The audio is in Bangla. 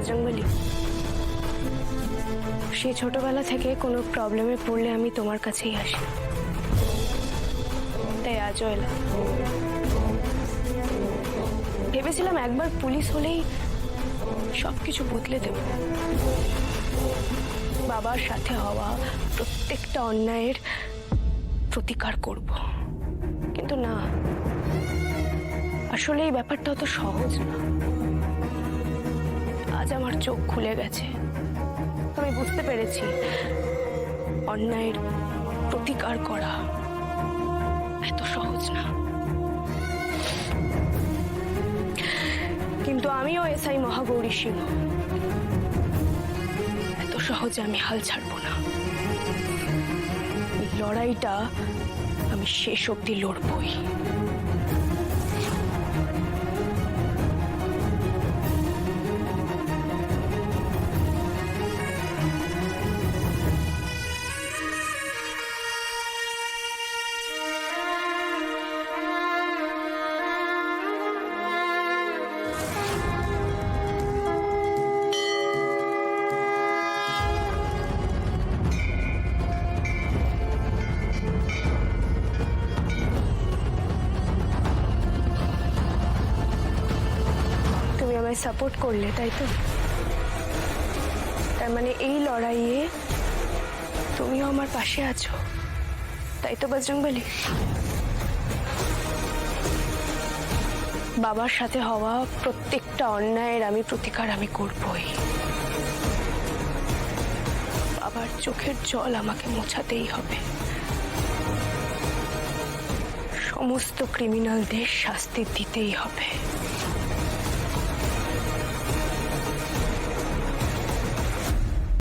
বজরংবলী, সেই ছোটবেলা থেকে কোনো প্রবলেমে পড়লে আমি তোমার কাছেই আসি, তাই আজও এলাম। ভেবেছিলাম একবার পুলিশ হলেই সবকিছু বদলে দেব, বাবার সাথে হওয়া প্রত্যেকটা অন্যায়ের প্রতিকার করব, কিন্তু না, আসলে এই ব্যাপারটা অত সহজ না। আজ আমার চোখ খুলে গেছে, আমি বুঝতে পেরেছি অন্যায়ের প্রতিকার করা এত সহজ না। কিন্তু আমিও এসআই মহাগৌরী সিংহ, এত সহজে আমি হাল ছাড়বো না। এই লড়াইটা আমি শেষ অবধি লড়বই। আমায় সাপোর্ট করলে, তাই তো? তার মানে এই লড়াইয়ে তুমিও আমার পাশে আছো, তাই তো বজরংবলী? বাবার সাথে হওয়া প্রত্যেকটা অন্যায়ের আমি প্রতিকার আমি করবই। বাবার চোখের জল আমাকে মোছাতেই হবে, সমস্ত ক্রিমিনালদের শাস্তি দিতেই হবে।